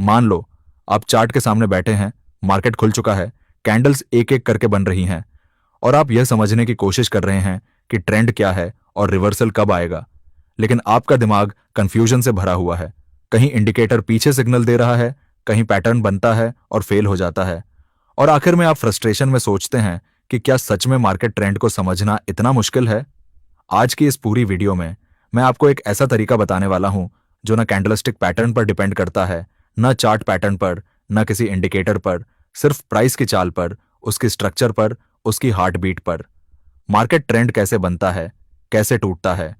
मान लो आप चार्ट के सामने बैठे हैं, मार्केट खुल चुका है, कैंडल्स एक एक करके बन रही हैं और आप यह समझने की कोशिश कर रहे हैं कि ट्रेंड क्या है और रिवर्सल कब आएगा। लेकिन आपका दिमाग कंफ्यूजन से भरा हुआ है। कहीं इंडिकेटर पीछे सिग्नल दे रहा है, कहीं पैटर्न बनता है और फेल हो जाता है, और आखिर में आप फ्रस्ट्रेशन में सोचते हैं कि क्या सच में मार्केट ट्रेंड को समझना इतना मुश्किल है। आज की इस पूरी वीडियो में मैं आपको एक ऐसा तरीका बताने वाला हूं जो न कैंडलस्टिक पैटर्न पर डिपेंड करता है, न चार्ट पैटर्न पर, न किसी इंडिकेटर पर, सिर्फ प्राइस की चाल पर, उसकी स्ट्रक्चर पर, उसकी हार्ट बीट पर। मार्केट ट्रेंड कैसे बनता है, कैसे टूटता है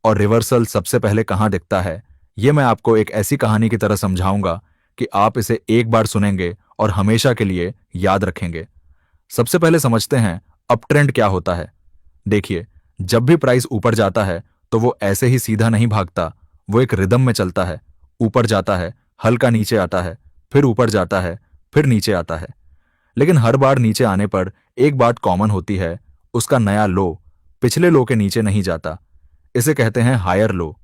और रिवर्सल सबसे पहले कहां दिखता है, यह मैं आपको एक ऐसी कहानी की तरह समझाऊंगा कि आप इसे एक बार सुनेंगे और हमेशा के लिए याद रखेंगे। सबसे पहले समझते हैं अप ट्रेंड क्या होता है। देखिए, जब भी प्राइस ऊपर जाता है तो वो ऐसे ही सीधा नहीं भागता, वो एक रिदम में चलता है। ऊपर जाता है, हल्का नीचे आता है, फिर ऊपर जाता है, फिर नीचे आता है। लेकिन हर बार नीचे आने पर एक बात कॉमन होती है, उसका नया लो पिछले लो के नीचे नहीं जाता। इसे कहते हैं हायर लो।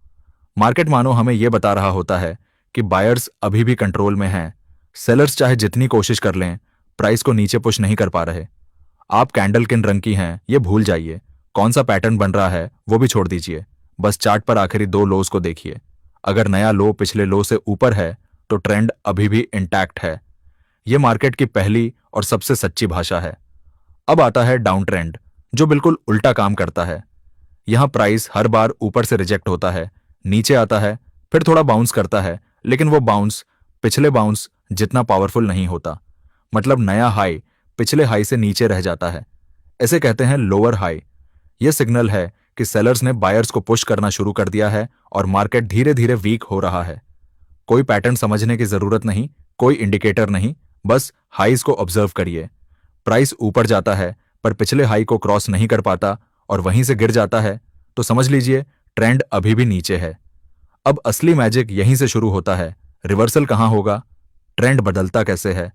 मार्केट मानो हमें यह बता रहा होता है कि बायर्स अभी भी कंट्रोल में हैं। सेलर्स चाहे जितनी कोशिश कर लें, प्राइस को नीचे पुश नहीं कर पा रहे। आप कैंडल किन रंग की हैं ये भूल जाइए, कौन सा पैटर्न बन रहा है वो भी छोड़ दीजिए। बस चार्ट पर आखिरी दो लोज को देखिए। अगर नया लो पिछले लो से ऊपर है तो ट्रेंड अभी भी इंटैक्ट है। यह मार्केट की पहली और सबसे सच्ची भाषा है। अब आता है डाउन ट्रेंड, जो बिल्कुल उल्टा काम करता है। यहां प्राइस हर बार ऊपर से रिजेक्ट होता है, नीचे आता है, फिर थोड़ा बाउंस करता है, लेकिन वो बाउंस पिछले बाउंस जितना पावरफुल नहीं होता। मतलब नया हाई पिछले हाई से नीचे रह जाता है। इसे कहते हैं लोअर हाई। यह सिग्नल है कि सेलर्स ने बायर्स को पुश करना शुरू कर दिया है और मार्केट धीरे धीरे वीक हो रहा है। कोई पैटर्न समझने की जरूरत नहीं, कोई इंडिकेटर नहीं, बस हाईज को ऑब्जर्व करिए। प्राइस ऊपर जाता है पर पिछले हाई को क्रॉस नहीं कर पाता और वहीं से गिर जाता है, तो समझ लीजिए ट्रेंड अभी भी नीचे है। अब असली मैजिक यहीं से शुरू होता है। रिवर्सल कहां होगा, ट्रेंड बदलता कैसे है,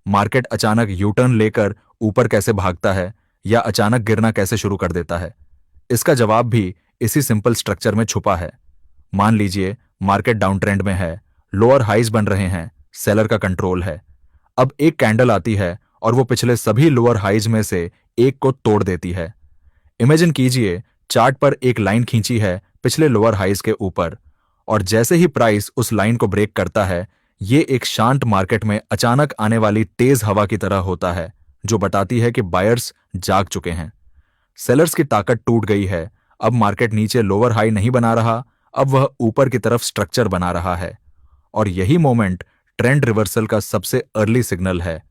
मार्केट अचानक यू टर्न लेकर ऊपर कैसे भागता है या अचानक गिरना कैसे शुरू कर देता है, इसका जवाब भी इसी सिंपल स्ट्रक्चर में छुपा है। मान लीजिए मार्केट डाउन ट्रेंड में है, लोअर हाइज बन रहे हैं, सेलर का कंट्रोल है। अब एक कैंडल आती है और वो पिछले सभी लोअर हाइज में से एक को तोड़ देती है। इमेजिन कीजिए चार्ट पर एक लाइन खींची है पिछले लोअर हाइज के ऊपर, और जैसे ही प्राइस उस लाइन को ब्रेक करता है, ये एक शांत मार्केट में अचानक आने वाली तेज हवा की तरह होता है, जो बताती है कि बायर्स जाग चुके हैं। सेलर्स की ताकत टूट गई है। अब मार्केट नीचे लोअर हाई नहीं बना रहा, अब वह ऊपर की तरफ स्ट्रक्चर बना रहा है। और यही मोमेंट ट्रेंड रिवर्सल का सबसे अर्ली सिग्नल है।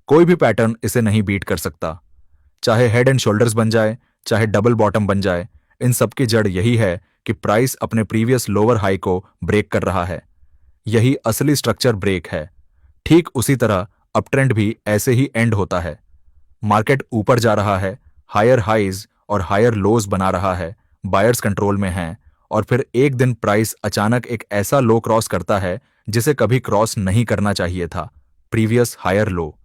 कोई भी पैटर्न इसे नहीं बीट कर सकता। चाहे हेड एंड शोल्डर्स बन जाए, चाहे डबल बॉटम बन जाए, इन सबकी जड़ यही है कि प्राइस अपने प्रीवियस लोअर हाई को ब्रेक कर रहा है। यही असली स्ट्रक्चर ब्रेक है। ठीक उसी तरह अप ट्रेंड भी ऐसे ही एंड होता है। मार्केट ऊपर जा रहा है, हायर हाइज और हायर लोज बना रहा है, बायर्स कंट्रोल में हैं, और फिर एक दिन प्राइस अचानक एक ऐसा लो क्रॉस करता है जिसे कभी क्रॉस नहीं करना चाहिए था, प्रीवियस हायर लो।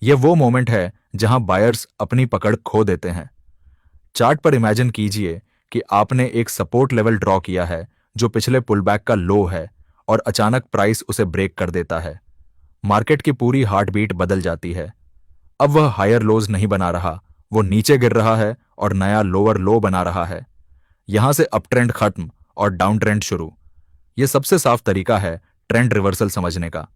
यह वो मोमेंट है जहां बायर्स अपनी पकड़ खो देते हैं। चार्ट पर इमेजिन कीजिए कि आपने एक सपोर्ट लेवल ड्रॉ किया है जो पिछले पुलबैक का लो है, और अचानक प्राइस उसे ब्रेक कर देता है। मार्केट की पूरी हार्ट बीट बदल जाती है। अब वह हायर लोज नहीं बना रहा, वो नीचे गिर रहा है और नया लोअर लो बना रहा है। यहां से अप ट्रेंड खत्म और डाउन ट्रेंड शुरू। यह सबसे साफ तरीका है ट्रेंड रिवर्सल समझने का।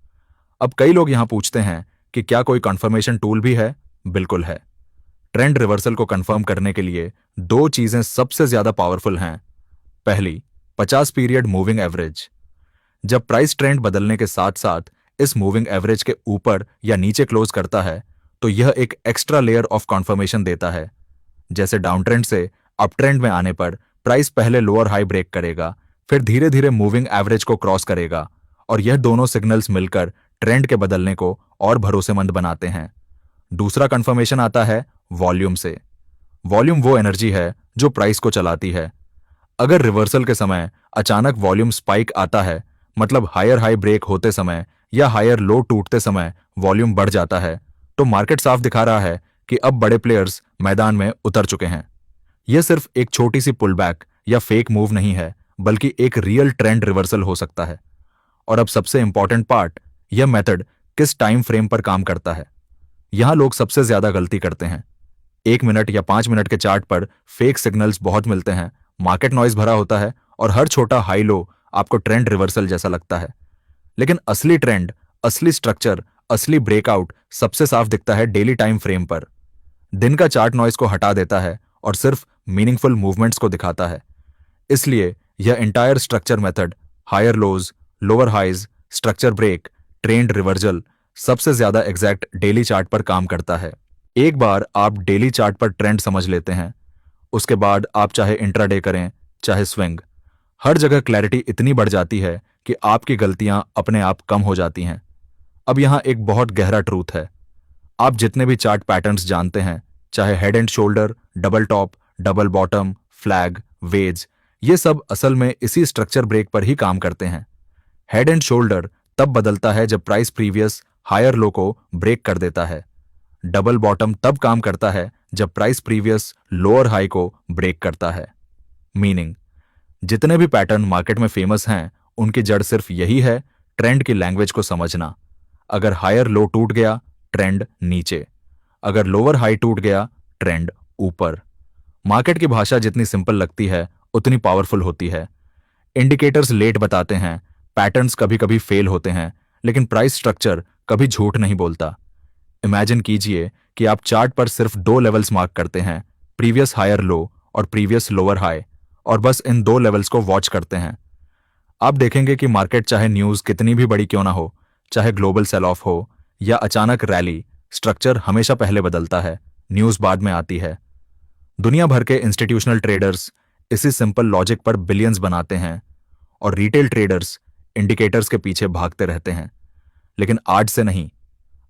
अब कई लोग यहां पूछते हैं कि क्या कोई कंफर्मेशन टूल भी है? बिल्कुल है। ट्रेंड रिवर्सल को कंफर्म करने के लिए दो चीजें सबसे ज्यादा पावरफुल हैं। पहली, 50 पीरियड मूविंग एवरेज। जब प्राइस ट्रेंड बदलने के साथ साथ इस मूविंग एवरेज के ऊपर या नीचे क्लोज करता है, तो यह एक एक्स्ट्रा लेयर ऑफ कॉन्फर्मेशन देता है। जैसे डाउन ट्रेंड से अप ट्रेंड में आने पर प्राइस पहले लोअर हाई ब्रेक करेगा, फिर धीरे धीरे मूविंग एवरेज को क्रॉस करेगा, और यह दोनों सिग्नल्स मिलकर ट्रेंड के बदलने को और भरोसेमंद बनाते हैं। दूसरा कंफर्मेशन आता है वॉल्यूम से। वॉल्यूम वो एनर्जी है जो प्राइस को चलाती है। अगर रिवर्सल के समय अचानक वॉल्यूम स्पाइक आता है, मतलब हायर हाई ब्रेक होते समय या हायर लो टूटते समय वॉल्यूम बढ़ जाता है, तो मार्केट साफ दिखा रहा है कि अब बड़े प्लेयर्स मैदान में उतर चुके हैं। यह सिर्फ एक छोटी सी पुलबैक या फेक मूव नहीं है, बल्कि एक रियल ट्रेंड रिवर्सल हो सकता है। और अब सबसे इंपॉर्टेंट पार्ट, यह मेथड किस टाइम फ्रेम पर काम करता है। यहां लोग सबसे ज्यादा गलती करते हैं। 1 मिनट या 5 मिनट के चार्ट पर फेक सिग्नल्स बहुत मिलते हैं, मार्केट नॉइज भरा होता है और हर छोटा हाई लो आपको ट्रेंड रिवर्सल जैसा लगता है। लेकिन असली ट्रेंड, असली स्ट्रक्चर, असली ब्रेकआउट सबसे साफ दिखता है डेली टाइम फ्रेम पर। दिन का चार्ट नॉइज को हटा देता है और सिर्फ मीनिंगफुल मूवमेंट्स को दिखाता है। इसलिए यह entire structure method, higher lows, lower highs, structure break, trend reversal, सबसे ज्यादा एग्जैक्ट डेली चार्ट पर काम करता है। एक बार आप डेली चार्ट पर ट्रेंड समझ लेते हैं, उसके बाद आप चाहे इंट्राडे करें, चाहे स्विंग, हर जगह क्लैरिटी इतनी बढ़ जाती है कि आपकी गलतियां अपने आप कम हो जाती हैं। अब यहां एक बहुत गहरा ट्रूथ है। आप जितने भी चार्ट पैटर्न्स जानते हैं, चाहे head and shoulder, double top, double bottom, flag, wedge, ये सब असल में इसी स्ट्रक्चर ब्रेक पर ही काम करते हैं। हेड एंड शोल्डर तब बदलता है जब प्राइस प्रीवियस हायर लो को ब्रेक कर देता है। डबल बॉटम तब काम करता है जब प्राइस प्रीवियस लोअर हाई को ब्रेक करता है। मीनिंग, जितने भी पैटर्न मार्केट में फेमस हैं, उनकी जड़ सिर्फ यही है, ट्रेंड की लैंग्वेज को समझना। अगर हायर लो टूट गया, ट्रेंड नीचे। अगर लोअर हाई टूट गया, ट्रेंड ऊपर। मार्केट की भाषा जितनी सिंपल लगती है, उतनी पावरफुल होती है। इंडिकेटर्स लेट बताते हैं, पैटर्न्स कभी कभी फेल होते हैं, लेकिन प्राइस स्ट्रक्चर कभी झूठ नहीं बोलता। इमेजिन कीजिए कि आप चार्ट पर सिर्फ 2 लेवल्स मार्क करते हैं, प्रीवियस हायर लो और प्रीवियस लोअर हाई, और बस इन 2 लेवल्स को वॉच करते हैं। आप देखेंगे कि मार्केट चाहे न्यूज़ कितनी भी बड़ी क्यों ना हो, चाहे ग्लोबल सेल ऑफ हो या अचानक रैली, स्ट्रक्चर हमेशा पहले बदलता है, न्यूज़ बाद में आती है। दुनिया भर के इंस्टीट्यूशनल ट्रेडर्स इसी सिंपल लॉजिक पर बिलियंस बनाते हैं और रिटेल ट्रेडर्स इंडिकेटर्स के पीछे भागते रहते हैं। लेकिन आज से नहीं,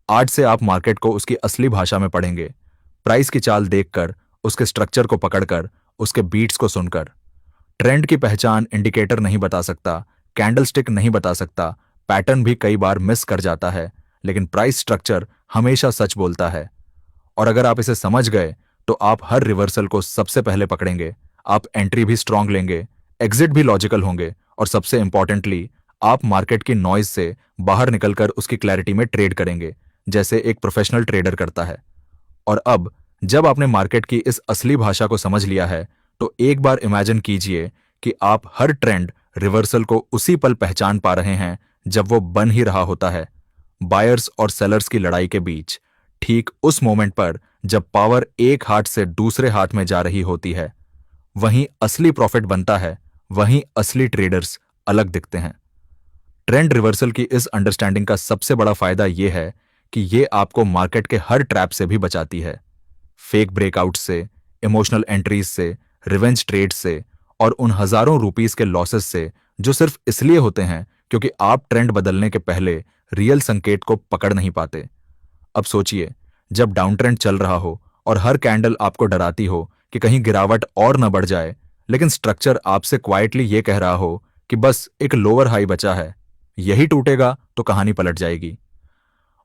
आज से आप मार्केट को उसकी असली भाषा में पढ़ेंगे, प्राइस की चाल देखकर, उसके स्ट्रक्चर को पकड़कर, उसके बीट्स को सुनकर। ट्रेंड की पहचान इंडिकेटर नहीं बता सकता, कैंडलस्टिक नहीं बता सकता, पैटर्न भी कई बार मिस कर जाता है, लेकिन प्राइस स्ट्रक्चर हमेशा सच बोलता है। और अगर आप इसे समझ गए तो आप हर रिवर्सल को सबसे पहले पकड़ेंगे, आप एंट्री भी स्ट्रांग लेंगे, एग्जिट भी लॉजिकल होंगे, और सबसे इंपॉर्टेंटली आप मार्केट की नॉइज से बाहर निकलकर उसकी क्लैरिटी में ट्रेड करेंगे, जैसे एक प्रोफेशनल ट्रेडर करता है। और अब जब आपने मार्केट की इस असली भाषा को समझ लिया है, तो एक बार इमेजिन कीजिए कि आप हर ट्रेंड रिवर्सल को उसी पल पहचान पा रहे हैं जब वो बन ही रहा होता है, बायर्स और सेलर्स की लड़ाई के बीच, ठीक उस मोमेंट पर जब पावर एक हाथ से दूसरे हाथ में जा रही होती है। वहीं असली प्रॉफिट बनता है, वहीं असली ट्रेडर्स अलग दिखते हैं। ट्रेंड रिवर्सल की इस अंडरस्टैंडिंग का सबसे बड़ा फायदा यह है कि ये आपको मार्केट के हर ट्रैप से भी बचाती है, फेक ब्रेकआउट से, इमोशनल एंट्रीज से, रिवेंज ट्रेड से, और उन हजारों रुपीस के लॉसेस से जो सिर्फ इसलिए होते हैं क्योंकि आप ट्रेंड बदलने के पहले रियल संकेत को पकड़ नहीं पाते। अब सोचिए, जब डाउन ट्रेंड चल रहा हो और हर कैंडल आपको डराती हो कि कहीं गिरावट और न बढ़ जाए, लेकिन स्ट्रक्चर आपसे क्वाइटली ये कह रहा हो कि बस एक लोअर हाई बचा है, यही टूटेगा तो कहानी पलट जाएगी।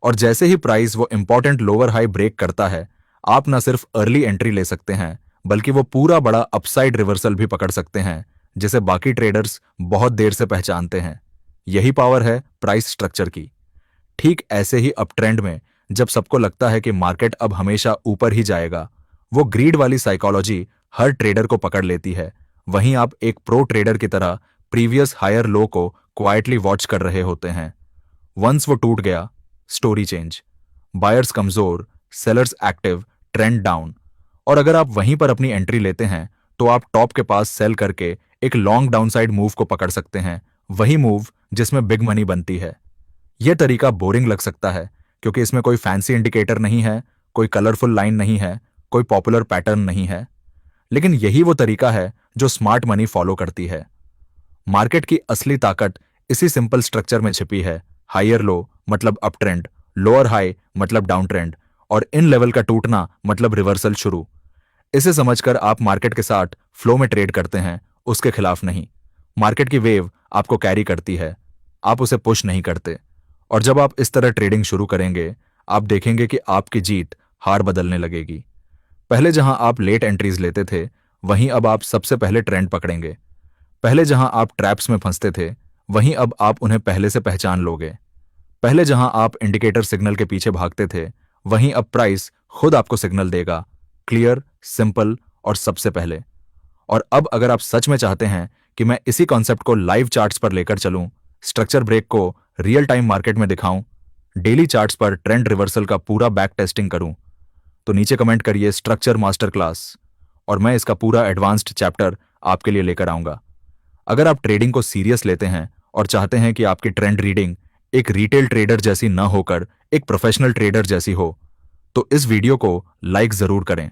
और जैसे ही प्राइस वो इंपॉर्टेंट लोअर हाई ब्रेक करता है, आप न सिर्फ अर्ली एंट्री ले सकते हैं, बल्कि वो पूरा बड़ा अपसाइड रिवर्सल भी पकड़ सकते हैं, जिसे बाकी ट्रेडर्स बहुत देर से पहचानते हैं। यही पावर है प्राइस स्ट्रक्चर की। ठीक ऐसे ही अप ट्रेंड में जब सबको लगता है कि मार्केट अब हमेशा ऊपर ही जाएगा, वो ग्रीड वाली साइकोलॉजी हर ट्रेडर को पकड़ लेती है। वहीं आप एक प्रो ट्रेडर की तरह प्रीवियस हायर लो को क्वाइटली वॉच कर रहे होते हैं। वंस वो टूट गया, स्टोरी चेंज, बायर्स कमजोर, सेलर्स एक्टिव, ट्रेंड डाउन। और अगर आप वहीं पर अपनी एंट्री लेते हैं, तो आप टॉप के पास सेल करके एक लॉन्ग डाउनसाइड मूव को पकड़ सकते हैं, वही मूव जिसमें बिग मनी बनती है। यह तरीका बोरिंग लग सकता है क्योंकि इसमें कोई फैंसी इंडिकेटर नहीं है, कोई कलरफुल लाइन नहीं है, कोई पॉपुलर पैटर्न नहीं है, लेकिन यही वो तरीका है जो स्मार्ट मनी फॉलो करती है। मार्केट की असली ताकत इसी सिंपल स्ट्रक्चर में छिपी है। हायर लो मतलब अप ट्रेंड, लोअर हाई मतलब डाउन ट्रेंड, और इन लेवल का टूटना मतलब रिवर्सल शुरू। इसे समझकर आप मार्केट के साथ फ्लो में ट्रेड करते हैं, उसके खिलाफ नहीं। मार्केट की वेव आपको कैरी करती है, आप उसे पुश नहीं करते। और जब आप इस तरह ट्रेडिंग शुरू करेंगे, आप देखेंगे कि आपकी जीत हार बदलने लगेगी। पहले जहां आप लेट एंट्रीज लेते थे, वहीं अब आप सबसे पहले ट्रेंड पकड़ेंगे। पहले जहां आप ट्रैप्स में फंसते थे, वहीं अब आप उन्हें पहले से पहचान लोगे। पहले जहां आप इंडिकेटर सिग्नल के पीछे भागते थे, वहीं अब प्राइस खुद आपको सिग्नल देगा, क्लियर, सिंपल और सबसे पहले। और अब अगर आप सच में चाहते हैं कि मैं इसी कॉन्सेप्ट को लाइव चार्ट्स पर लेकर चलूं, स्ट्रक्चर ब्रेक को रियल टाइम मार्केट में दिखाऊं, डेली चार्ट्स पर ट्रेंड रिवर्सल का पूरा बैक टेस्टिंग करूं, तो नीचे कमेंट करिए स्ट्रक्चर मास्टर क्लास और मैं इसका पूरा एडवांस्ड चैप्टर आपके लिए लेकर आऊंगा। अगर आप ट्रेडिंग को सीरियस लेते हैं और चाहते हैं कि आपकी ट्रेंड रीडिंग एक रिटेल ट्रेडर जैसी न होकर एक प्रोफेशनल ट्रेडर जैसी हो, तो इस वीडियो को लाइक जरूर करें।